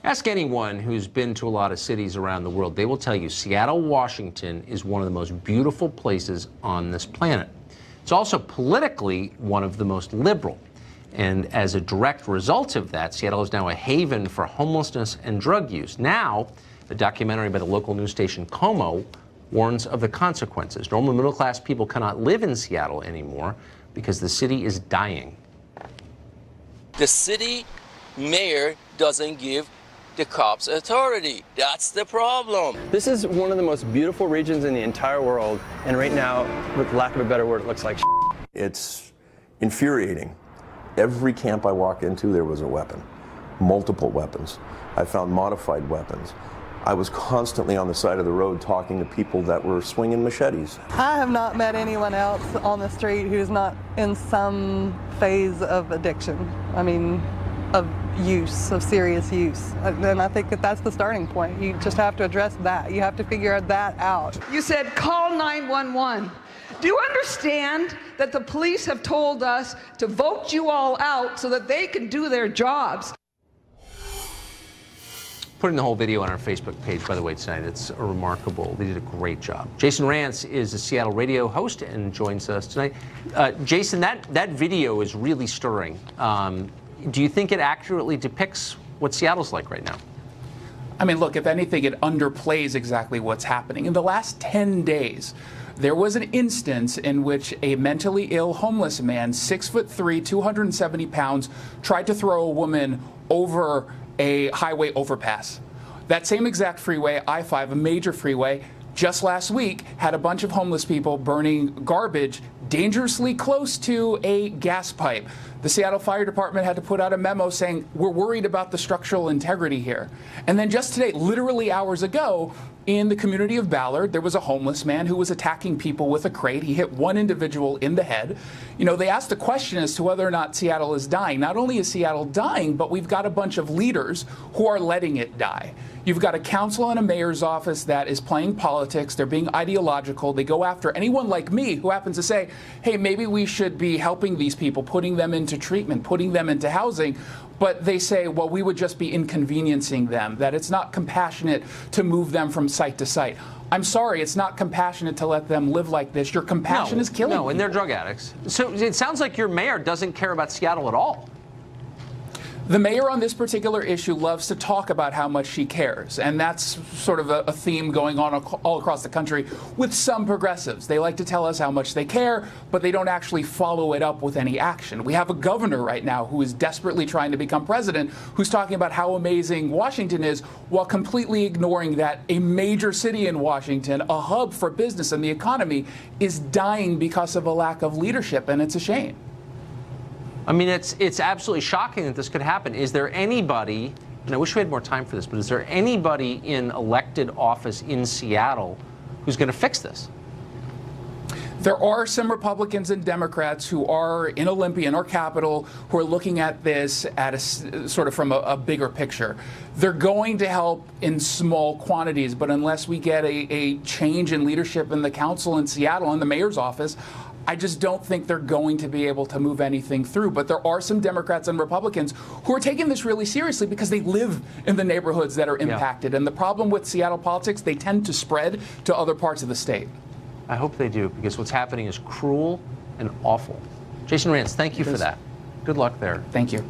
Ask anyone who's been to a lot of cities around the world. They will tell you Seattle, Washington is one of the most beautiful places on this planet. It's also politically one of the most liberal. And as a direct result of that, Seattle is now a haven for homelessness and drug use. Now, a documentary by the local news station Como warns of the consequences. Normal middle-class people cannot live in Seattle anymore because the city is dying. The city mayor doesn't give the cops authority. That's the problem. This is one of the most beautiful regions in the entire world, and right now, with lack of a better word, it looks like It's infuriating. Every camp I walk into, there was a weapon, multiple weapons. I found modified weapons. I was constantly on the side of the road talking to people that were swinging machetes. I have not met anyone else on the street who's not in some phase of addiction. I mean, of use, of serious use. And I think that that's the starting point. You just have to address that. You have to figure that out. You said call 911. Do you understand that the police have told us to vote you all out so that they can do their jobs? Putting the whole video on our Facebook page, by the way, tonight. It's remarkable. They did a great job. Jason Rance is a Seattle radio host and joins us tonight. Jason, that video is really stirring. Do you think it accurately depicts what Seattle's like right now? I mean, look, if anything, it underplays exactly what's happening. In the last 10 days, there was an instance in which a mentally ill homeless man, 6'3", 270 pounds, tried to throw a woman over a highway overpass. That same exact freeway, I-5, a major freeway, just last week had a bunch of homeless people burning garbage dangerously close to a gas pipe. The Seattle Fire Department had to put out a memo saying, we're worried about the structural integrity here. And then just today, literally hours ago, in the community of Ballard, there was a homeless man who was attacking people with a crate. He hit one individual in the head. You know, they asked the question as to whether or not Seattle is dying. Not only is Seattle dying, but we've got a bunch of leaders who are letting it die. You've got a council and a mayor's office that is playing politics. They're being ideological. They go after anyone like me who happens to say, hey, maybe we should be helping these people, putting them into treatment, putting them into housing. But they say, well, we would just be inconveniencing them, that it's not compassionate to move them from site to site. I'm sorry, it's not compassionate to let them live like this. Your compassion is killing No, and they're drug addicts. So it sounds like your mayor doesn't care about Seattle at all. The mayor on this particular issue loves to talk about how much she cares, and that's sort of a theme going on all across the country with some progressives. They like to tell us how much they care, but they don't actually follow it up with any action. We have a governor right now who is desperately trying to become president, who's talking about how amazing Washington is, while completely ignoring that a major city in Washington, a hub for business and the economy, is dying because of a lack of leadership, and it's a shame. I mean, it's absolutely shocking that this could happen. Is there anybody, and I wish we had more time for this, but is there anybody in elected office in Seattle who's going to fix this? There are some Republicans and Democrats who are in Olympia, in our capital, who are looking at this at a sort of from a bigger picture. They're going to help in small quantities, but unless we get a change in leadership in the council in Seattle and the mayor's office, I just don't think they're going to be able to move anything through. But there are some Democrats and Republicans who are taking this really seriously because they live in the neighborhoods that are impacted. Yeah. And the problem with Seattle politics, they tend to spread to other parts of the state. I hope they do, because what's happening is cruel and awful. Jason Rance, thank you for that. Good luck there. Thank you.